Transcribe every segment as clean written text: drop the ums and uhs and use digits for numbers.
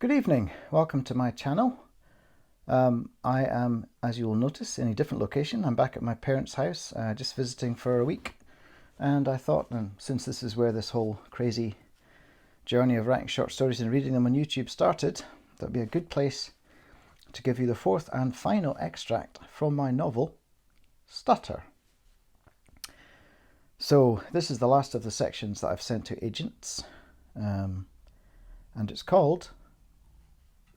Good evening, welcome to my channel. I am, as you will notice, in a different location. I'm back at my parents' house, just visiting for a week. And I thought, since this is where this whole crazy journey of writing short stories and reading them on YouTube started, that would be a good place to give you the fourth and final extract from my novel, Stutter. So this is the last of the sections that I've sent to agents, and it's called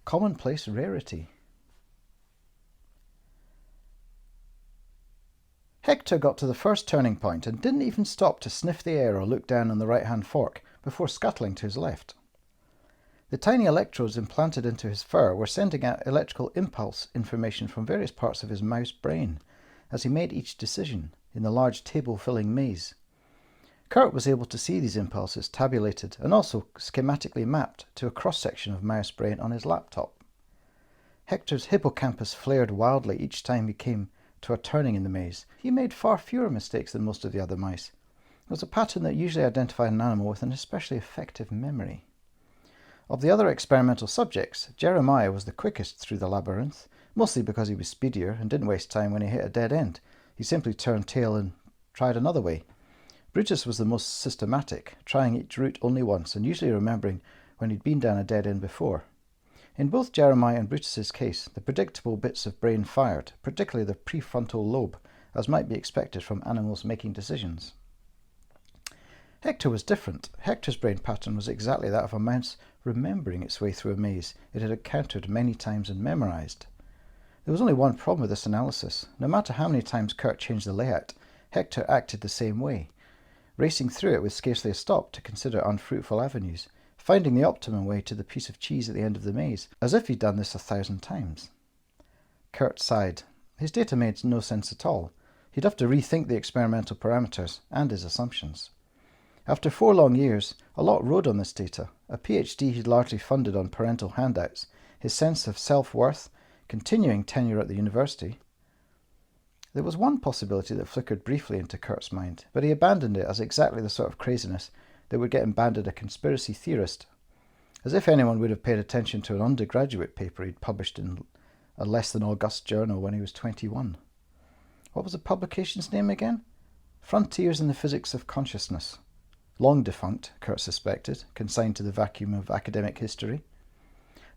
Commonplace Rarity. Hector got to the first turning point and didn't even stop to sniff the air or look down on the right-hand fork before scuttling to his left. The tiny electrodes implanted into his fur were sending out electrical impulse information from various parts of his mouse brain as he made each decision in the large table-filling maze. Kurt was able to see these impulses tabulated and also schematically mapped to a cross-section of mouse brain on his laptop. Hector's hippocampus flared wildly each time he came to a turning in the maze. He made far fewer mistakes than most of the other mice. It was a pattern that usually identified an animal with an especially effective memory. Of the other experimental subjects, Jeremiah was the quickest through the labyrinth, mostly because he was speedier and didn't waste time when he hit a dead end. He simply turned tail and tried another way. Brutus was the most systematic, trying each route only once and usually remembering when he'd been down a dead end before. In both Jeremiah and Brutus's case, the predictable bits of brain fired, particularly the prefrontal lobe, as might be expected from animals making decisions. Hector was different. Hector's brain pattern was exactly that of a mouse remembering its way through a maze it had encountered many times and memorized. There was only one problem with this analysis. No matter how many times Kurt changed the layout, Hector acted the same way, racing through it with scarcely a stop to consider unfruitful avenues, finding the optimum way to the piece of cheese at the end of the maze, as if he'd done this 1,000 times. Kurt sighed. His data made no sense at all. He'd have to rethink the experimental parameters and his assumptions. After 4 long years, a lot rode on this data. A PhD he'd largely funded on parental handouts, his sense of self-worth, continuing tenure at the university. There was one possibility that flickered briefly into Kurt's mind, but he abandoned it as exactly the sort of craziness that would get him banded a conspiracy theorist. As if anyone would have paid attention to an undergraduate paper he'd published in a less than august journal when he was 21. What was the publication's name again? Frontiers in the Physics of Consciousness. Long defunct, Kurt suspected, consigned to the vacuum of academic history.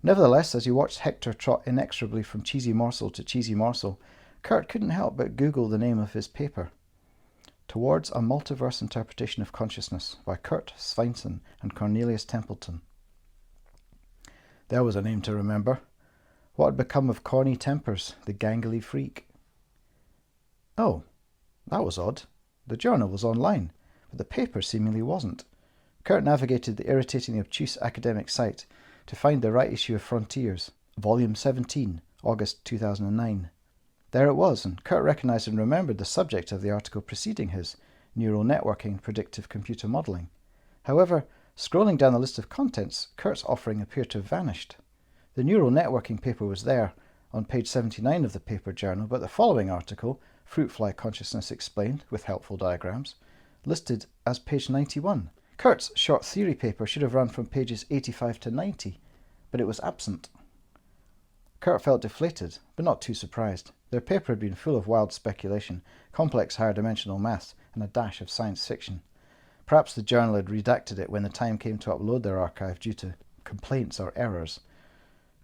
Nevertheless, as he watched Hector trot inexorably from cheesy morsel to cheesy morsel, Kurt couldn't help but Google the name of his paper. Towards a Multiverse Interpretation of Consciousness by Kurt Svensson and Cornelius Templeton. There was a name to remember. What had become of Corny Tempers, the gangly freak? Oh, that was odd. The journal was online, but the paper seemingly wasn't. Kurt navigated the irritatingly obtuse academic site to find the right issue of Frontiers, Volume 17, August 2009. There it was, and Kurt recognized and remembered the subject of the article preceding his, neural networking and predictive computer modeling. However, scrolling down the list of contents, Kurt's offering appeared to have vanished. The neural networking paper was there, on page 79 of the paper journal, but the following article, Fruit Fly Consciousness Explained, with helpful diagrams, listed as page 91. Kurt's short theory paper should have run from pages 85 to 90, but it was absent. Kurt felt deflated, but not too surprised. Their paper had been full of wild speculation, complex higher-dimensional maths, and a dash of science fiction. Perhaps the journal had redacted it when the time came to upload their archive due to complaints or errors.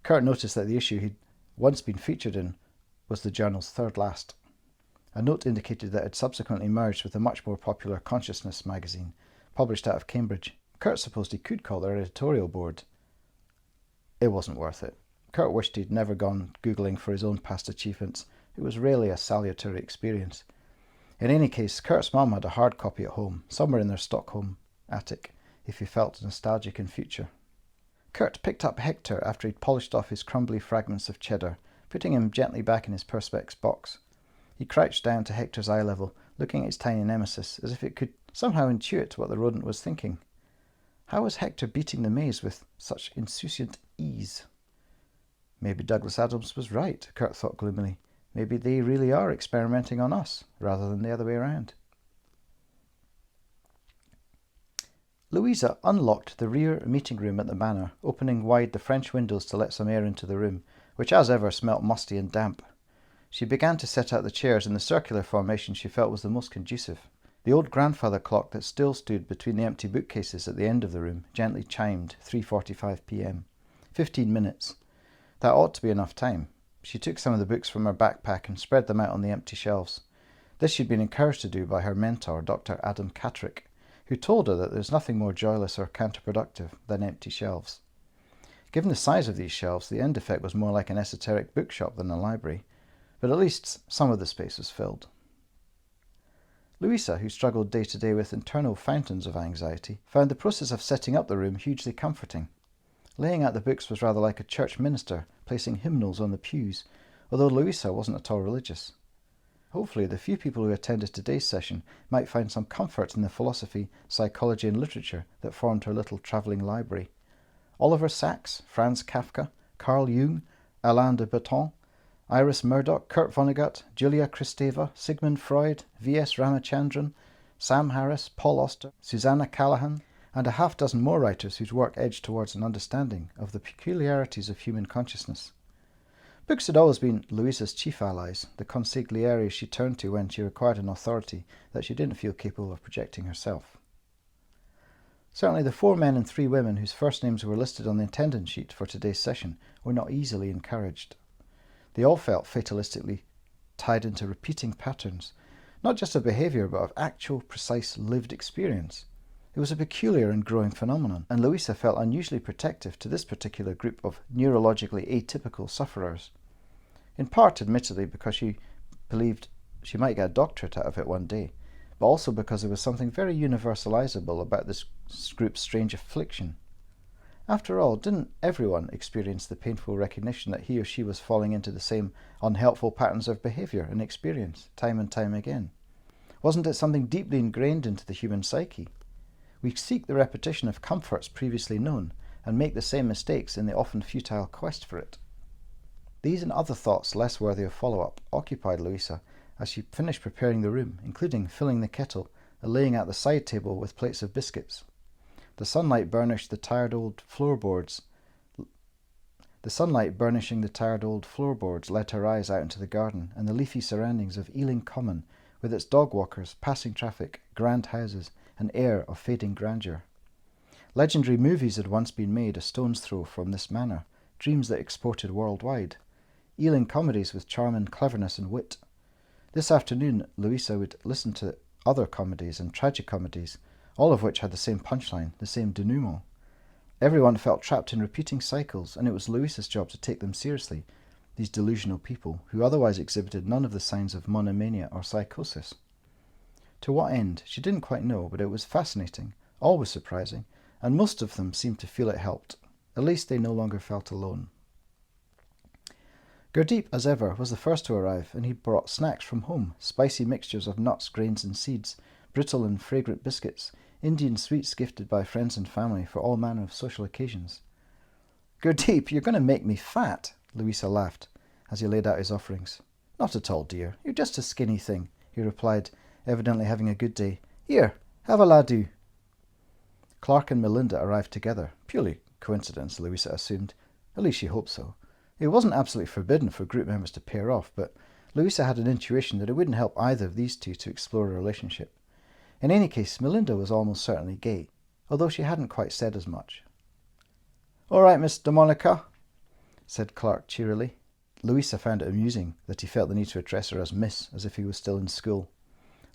Kurt noticed that the issue he'd once been featured in was the journal's third last. A note indicated that it had subsequently merged with a much more popular Consciousness magazine, published out of Cambridge. Kurt supposed he could call their editorial board. It wasn't worth it. Kurt wished he'd never gone Googling for his own past achievements. It was rarely a salutary experience. In any case, Kurt's mum had a hard copy at home, somewhere in their Stockholm attic, if he felt nostalgic in future. Kurt picked up Hector after he'd polished off his crumbly fragments of cheddar, putting him gently back in his Perspex box. He crouched down to Hector's eye level, looking at his tiny nemesis, as if it could somehow intuit what the rodent was thinking. How was Hector beating the maze with such insouciant ease? Maybe Douglas Adams was right, Kurt thought gloomily. Maybe they really are experimenting on us, rather than the other way around. Luisa unlocked the rear meeting room at the manor, opening wide the French windows to let some air into the room, which as ever smelt musty and damp. She began to set out the chairs in the circular formation she felt was the most conducive. The old grandfather clock that still stood between the empty bookcases at the end of the room gently chimed 3:45 p.m. 15 minutes. That ought to be enough time. She took some of the books from her backpack and spread them out on the empty shelves. This she'd been encouraged to do by her mentor, Dr. Adam Catrick, who told her that there's nothing more joyless or counterproductive than empty shelves. Given the size of these shelves, the end effect was more like an esoteric bookshop than a library, but at least some of the space was filled. Luisa, who struggled day to day with internal fountains of anxiety, found the process of setting up the room hugely comforting. Laying out the books was rather like a church minister placing hymnals on the pews, although Luisa wasn't at all religious. Hopefully, the few people who attended today's session might find some comfort in the philosophy, psychology and literature that formed her little travelling library. Oliver Sacks, Franz Kafka, Carl Jung, Alain de Botton, Iris Murdoch, Kurt Vonnegut, Julia Kristeva, Sigmund Freud, V.S. Ramachandran, Sam Harris, Paul Auster, Susanna Callahan, and a half-dozen more writers whose work edged towards an understanding of the peculiarities of human consciousness. Books had always been Luisa's chief allies, the consigliere she turned to when she required an authority that she didn't feel capable of projecting herself. Certainly the 4 men and 3 women whose first names were listed on the attendance sheet for today's session were not easily encouraged. They all felt fatalistically tied into repeating patterns, not just of behaviour but of actual, precise, lived experience. It was a peculiar and growing phenomenon, and Luisa felt unusually protective to this particular group of neurologically atypical sufferers. In part, admittedly, because she believed she might get a doctorate out of it one day, but also because there was something very universalizable about this group's strange affliction. After all, didn't everyone experience the painful recognition that he or she was falling into the same unhelpful patterns of behaviour and experience, time and time again? Wasn't it something deeply ingrained into the human psyche? We seek the repetition of comforts previously known, and make the same mistakes in the often futile quest for it. These and other thoughts less worthy of follow-up occupied Luisa as she finished preparing the room, including filling the kettle and laying out the side table with plates of biscuits. The sunlight burnishing the tired old floorboards led her eyes out into the garden and the leafy surroundings of Ealing Common, with its dog walkers, passing traffic, grand houses, an air of fading grandeur. Legendary movies had once been made a stone's throw from this manor, dreams that exported worldwide. Ealing comedies with charm and cleverness and wit. This afternoon, Luisa would listen to other comedies and tragicomedies, all of which had the same punchline, the same denouement. Everyone felt trapped in repeating cycles, and it was Luisa's job to take them seriously, these delusional people, who otherwise exhibited none of the signs of monomania or psychosis. To what end, she didn't quite know, but it was fascinating, always surprising, and most of them seemed to feel it helped. At least they no longer felt alone. Gardeep, as ever, was the first to arrive, and he brought snacks from home, spicy mixtures of nuts, grains and seeds, brittle and fragrant biscuits, Indian sweets gifted by friends and family for all manner of social occasions. "Gardeep, you're going to make me fat," Luisa laughed as he laid out his offerings. "Not at all, dear. You're just a skinny thing," he replied, evidently having a good day. "Here, have a laddu." Clark and Melinda arrived together, purely coincidence, Luisa assumed. At least she hoped so. It wasn't absolutely forbidden for group members to pair off, but Luisa had an intuition that it wouldn't help either of these two to explore a relationship. In any case, Melinda was almost certainly gay, although she hadn't quite said as much. "All right, Miss DeMonica," said Clark cheerily. Luisa found it amusing that he felt the need to address her as Miss, as if he was still in school.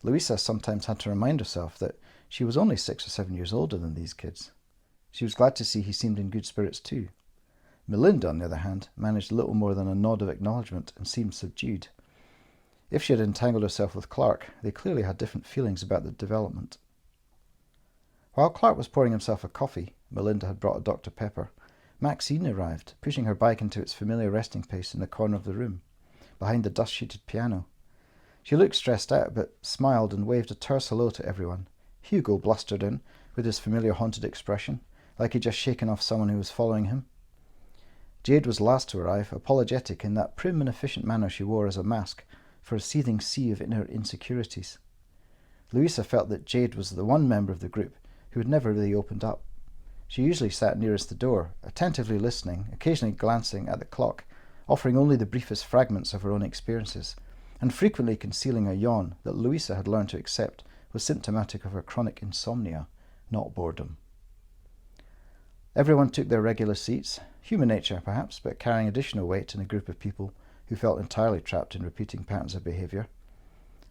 Luisa sometimes had to remind herself that she was only 6 or 7 years older than these kids. She was glad to see he seemed in good spirits too. Melinda, on the other hand, managed little more than a nod of acknowledgement and seemed subdued. If she had entangled herself with Clark, they clearly had different feelings about the development. While Clark was pouring himself a coffee, Melinda had brought a Dr. Pepper. Maxine arrived, pushing her bike into its familiar resting place in the corner of the room, behind the dust-sheeted piano. She looked stressed out, but smiled and waved a terse hello to everyone. Hugo blustered in, with his familiar haunted expression, like he'd just shaken off someone who was following him. Jade was last to arrive, apologetic in that prim and efficient manner she wore as a mask for a seething sea of inner insecurities. Luisa felt that Jade was the one member of the group who had never really opened up. She usually sat nearest the door, attentively listening, occasionally glancing at the clock, offering only the briefest fragments of her own experiences, and frequently concealing a yawn that Luisa had learned to accept was symptomatic of her chronic insomnia, not boredom. Everyone took their regular seats, human nature perhaps, but carrying additional weight in a group of people who felt entirely trapped in repeating patterns of behaviour.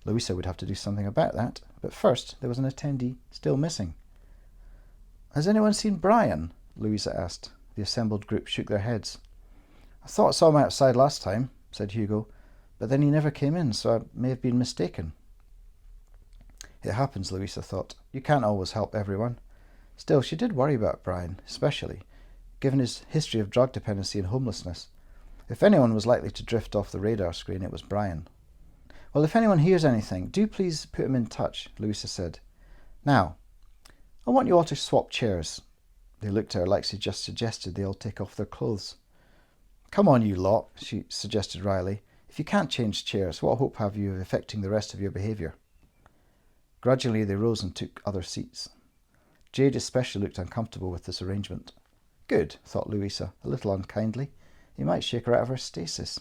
Luisa would have to do something about that, but first there was an attendee still missing. "Has anyone seen Brian?" Luisa asked. The assembled group shook their heads. "I thought I saw him outside last time," said Hugo, "but then he never came in, so I may have been mistaken." It happens, Luisa thought. You can't always help everyone. Still, she did worry about Brian, especially, given his history of drug dependency and homelessness. If anyone was likely to drift off the radar screen, it was Brian. "Well, if anyone hears anything, do please put him in touch," Luisa said. "Now, I want you all to swap chairs." They looked at her like she just suggested they all take off their clothes. "Come on, you lot," she suggested wryly. "If you can't change chairs, what hope have you of affecting the rest of your behaviour?" Gradually they rose and took other seats. Jade especially looked uncomfortable with this arrangement. Good, thought Luisa, a little unkindly. He might shake her out of her stasis.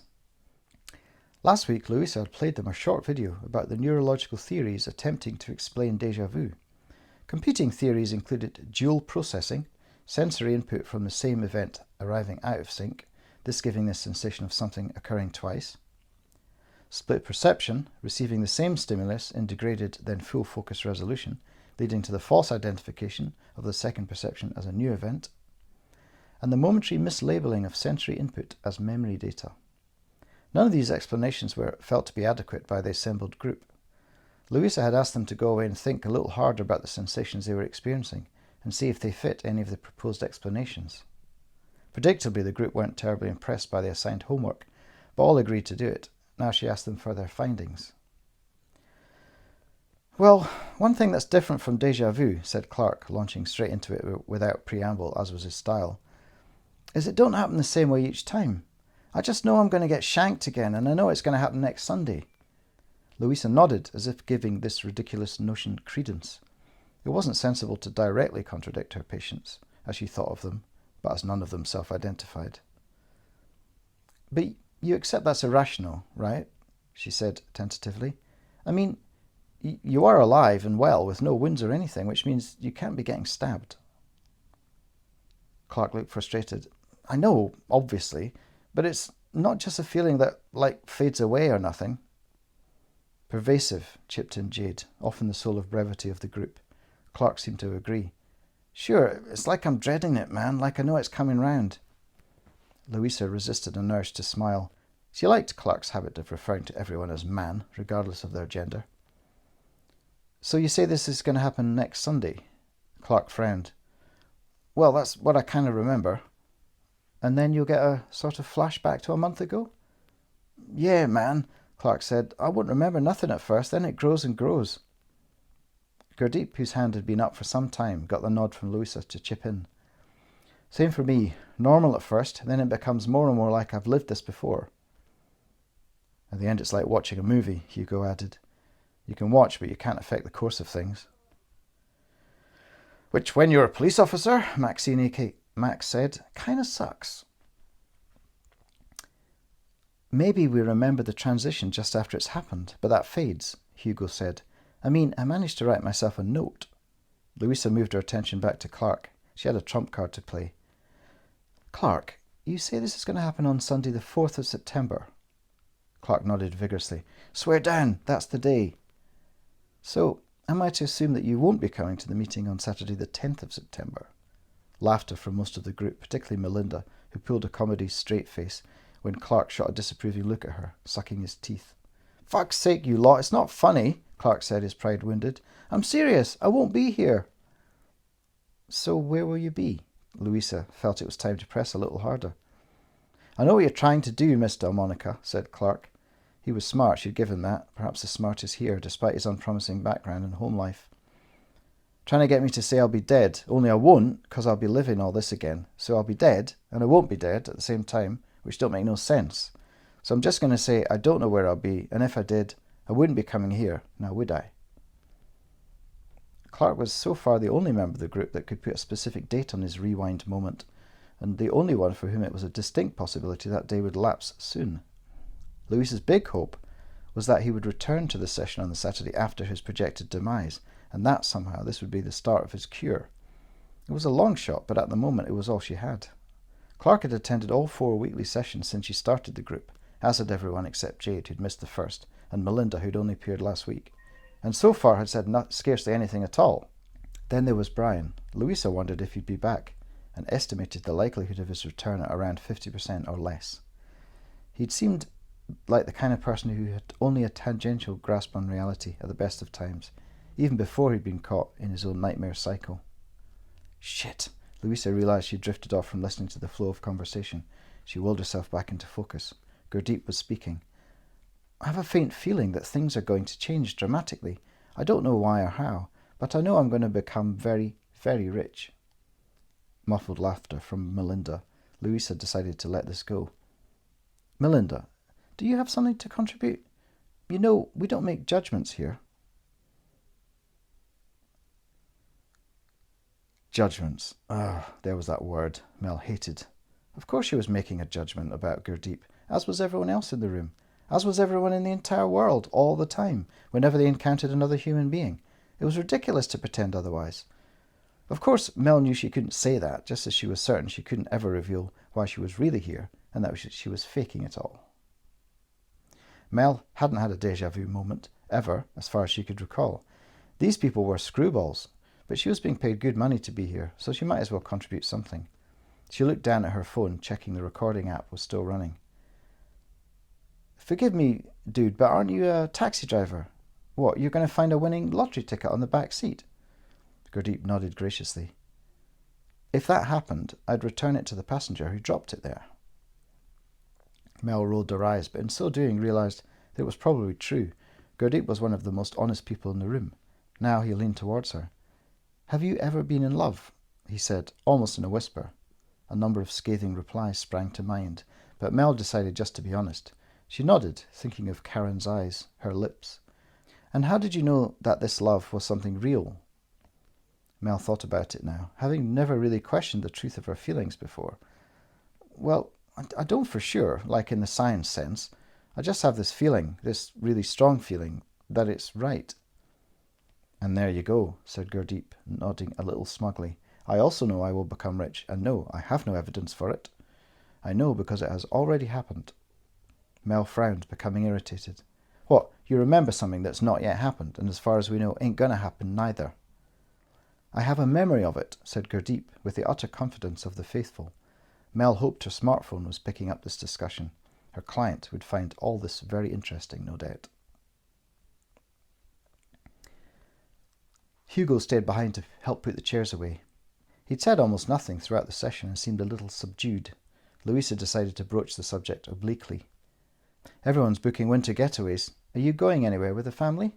Last week, Luisa had played them a short video about the neurological theories attempting to explain déjà vu. Competing theories included dual processing, sensory input from the same event arriving out of sync, this giving the sensation of something occurring twice; split perception, receiving the same stimulus in degraded then full focus resolution, leading to the false identification of the second perception as a new event; and the momentary mislabeling of sensory input as memory data. None of these explanations were felt to be adequate by the assembled group. Luisa had asked them to go away and think a little harder about the sensations they were experiencing and see if they fit any of the proposed explanations. Predictably, the group weren't terribly impressed by the assigned homework, but all agreed to do it. Now she asked them for their findings. "Well, one thing that's different from déjà vu," said Clark, launching straight into it without preamble, as was his style, "is it don't happen the same way each time. I just know I'm going to get shanked again, and I know it's going to happen next Sunday." Luisa nodded, as if giving this ridiculous notion credence. It wasn't sensible to directly contradict her patients, as she thought of them, but as none of them self-identified. "But you accept that's irrational, right?" she said tentatively. "I mean, you are alive and well with no wounds or anything, which means you can't be getting stabbed." Clark looked frustrated. "I know, obviously, but it's not just a feeling that, fades away or nothing." "Pervasive," chipped in Jade, often the soul of brevity of the group. Clark seemed to agree. "Sure, it's like I'm dreading it, man, like I know it's coming round." Luisa resisted an urge to smile. She liked Clark's habit of referring to everyone as man, regardless of their gender. "So you say this is going to happen next Sunday?" Clark frowned. "Well, that's what I kind of remember." "And then you'll get a sort of flashback to a month ago?" "Yeah, man," Clark said. "I won't remember nothing at first, then it grows and grows." Gardeep, whose hand had been up for some time, got the nod from Luisa to chip in. "Same for me. Normal at first, then it becomes more and more like I've lived this before." "At the end it's like watching a movie," Hugo added. "You can watch, but you can't affect the course of things." "Which, when you're a police officer," Max said, "kinda sucks." "Maybe we remember the transition just after it's happened, but that fades," Hugo said. "I mean, I managed to write myself a note." Luisa moved her attention back to Clark. She had a trump card to play. "Clark, you say this is going to happen on Sunday the 4th of September. Clark nodded vigorously. "Swear down, that's the day." "So, am I to assume that you won't be coming to the meeting on Saturday the 10th of September? Laughter from most of the group, particularly Melinda, who pulled a comedy straight face when Clark shot a disapproving look at her, sucking his teeth. "Fuck's sake, you lot, it's not funny," Clark said, his pride wounded. "I'm serious, I won't be here." "So where will you be?" Luisa felt it was time to press a little harder. "I know what you're trying to do, Miss Delmonica," said Clark. He was smart, she'd given that, perhaps the smartest here, despite his unpromising background and home life. "Trying to get me to say I'll be dead, only I won't, because I'll be living all this again. So I'll be dead, and I won't be dead at the same time, which don't make no sense. So I'm just going to say I don't know where I'll be, and if I did, I wouldn't be coming here, now would I?" Clark was so far the only member of the group that could put a specific date on his rewind moment, and the only one for whom it was a distinct possibility that day would lapse soon. Luisa's big hope was that he would return to the session on the Saturday after his projected demise, and that somehow this would be the start of his cure. It was a long shot, but at the moment it was all she had. Clark had attended all 4 weekly sessions since she started the group, as had everyone except Jade, who'd missed the first, and Melinda, who'd only appeared last week, and so far had said scarcely anything at all. Then there was Brian. Luisa wondered if he'd be back, and estimated the likelihood of his return at around 50% or less. He'd seemed like the kind of person who had only a tangential grasp on reality at the best of times, even before he'd been caught in his own nightmare cycle. Shit! Luisa realised she'd drifted off from listening to the flow of conversation. She willed herself back into focus. Gardeep was speaking. I have a faint feeling that things are going to change dramatically. I don't know why or how, but I know I'm going to become very, very rich. Muffled laughter from Melinda. Luisa decided to let this go. Melinda, do you have something to contribute? You know, we don't make judgments here. Judgments. There was that word Mel hated. Of course she was making a judgment about Gardeep, as was everyone else in the room, as was everyone in the entire world, all the time, whenever they encountered another human being. It was ridiculous to pretend otherwise. Of course, Mel knew she couldn't say that, just as she was certain she couldn't ever reveal why she was really here, and that she was faking it all. Mel hadn't had a deja vu moment, ever, as far as she could recall. These people were screwballs, but she was being paid good money to be here, so she might as well contribute something. She looked down at her phone, checking the recording app was still running. Forgive me, dude, but aren't you a taxi driver? What, you're going to find a winning lottery ticket on the back seat? Gardeep nodded graciously. If that happened, I'd return it to the passenger who dropped it there. Mel rolled her eyes, but in so doing realised that it was probably true. Gardeep was one of the most honest people in the room. Now he leaned towards her. Have you ever been in love? He said, almost in a whisper. A number of scathing replies sprang to mind, but Mel decided just to be honest. She nodded, thinking of Karen's eyes, her lips. And how did you know that this love was something real? Mel thought about it now, having never really questioned the truth of her feelings before. Well, I don't for sure, like in the science sense. I just have this feeling, this really strong feeling, that it's right. And there you go, said Gardeep, nodding a little smugly. I also know I will become rich, and no, I have no evidence for it. I know because it has already happened. Mel frowned, becoming irritated. What, you remember something that's not yet happened, and as far as we know, ain't gonna happen neither? I have a memory of it, said Gardeep, with the utter confidence of the faithful. Mel hoped her smartphone was picking up this discussion. Her client would find all this very interesting, no doubt. Hugo stayed behind to help put the chairs away. He'd said almost nothing throughout the session and seemed a little subdued. Luisa decided to broach the subject obliquely. Everyone's booking winter getaways. Are you going anywhere with the family?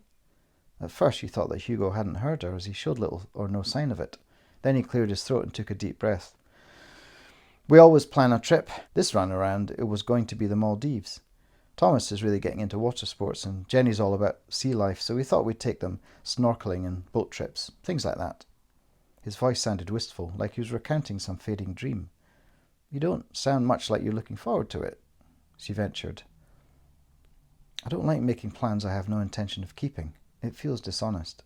At first she thought that Hugo hadn't heard her, as he showed little or no sign of it. Then he cleared his throat and took a deep breath. We always plan a trip. This run around, it was going to be the Maldives. Thomas is really getting into water sports, and Jenny's all about sea life, so we thought we'd take them snorkeling and boat trips, things like that. His voice sounded wistful, like he was recounting some fading dream. You don't sound much like you're looking forward to it, she ventured. I don't like making plans I have no intention of keeping. It feels dishonest.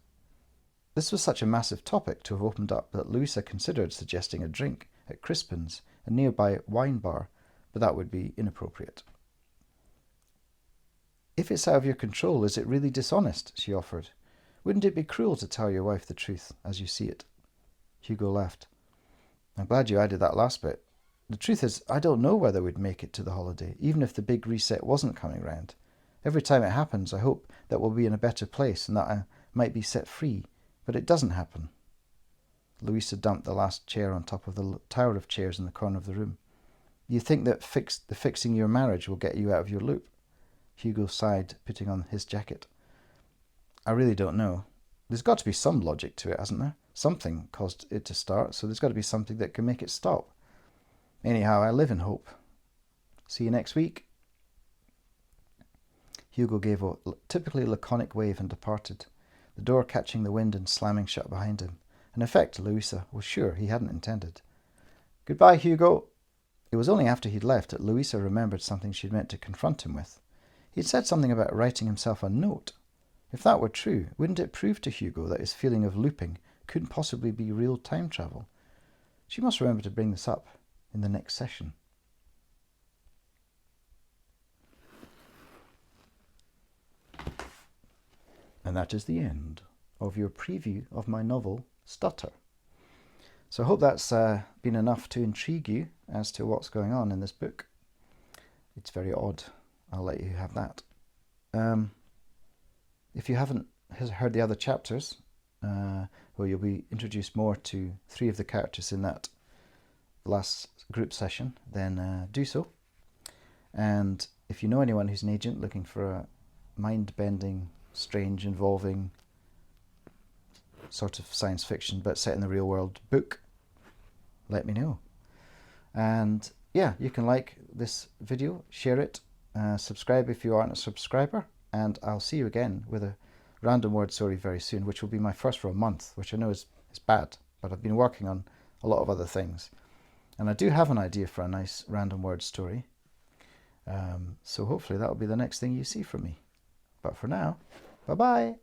This was such a massive topic to have opened up that Luisa considered suggesting a drink at Crispin's, a nearby wine bar, but that would be inappropriate. If it's out of your control, is it really dishonest? She offered. Wouldn't it be cruel to tell your wife the truth, as you see it? Hugo laughed. I'm glad you added that last bit. The truth is, I don't know whether we'd make it to the holiday, even if the big reset wasn't coming round. Every time it happens, I hope that we'll be in a better place and that I might be set free, but it doesn't happen. Luisa dumped the last chair on top of the tower of chairs in the corner of the room. You think that fixing your marriage will get you out of your loop? Hugo sighed, putting on his jacket. I really don't know. There's got to be some logic to it, hasn't there? Something caused it to start, so there's got to be something that can make it stop. Anyhow, I live in hope. See you next week. Hugo gave a typically laconic wave and departed. the door catching the wind and slamming shut behind him, an effect Luisa was sure he hadn't intended. "Goodbye, Hugo." It was only after he'd left that Luisa remembered something she'd meant to confront him with. He'd said something about writing himself a note. If that were true, wouldn't it prove to Hugo that his feeling of looping couldn't possibly be real time travel? She must remember to bring this up in the next session. And that is the end of your preview of my novel, Stutter. So I hope that's been enough to intrigue you as to what's going on in this book. It's very odd. I'll let you have that. If you haven't heard the other chapters, where you'll be introduced more to 3 of the characters in that last group session, then do so. And if you know anyone who's an agent looking for a mind-bending, strange, involving sort of science fiction but set in the real world book, let me know. And yeah, you can like this video, share it, subscribe if you aren't a subscriber, and I'll see you again with a random word story very soon, which will be my first for a month, which I know is bad, but I've been working on a lot of other things. And I do have an idea for a nice random word story. So hopefully that'll be the next thing you see from me. But for now, bye-bye.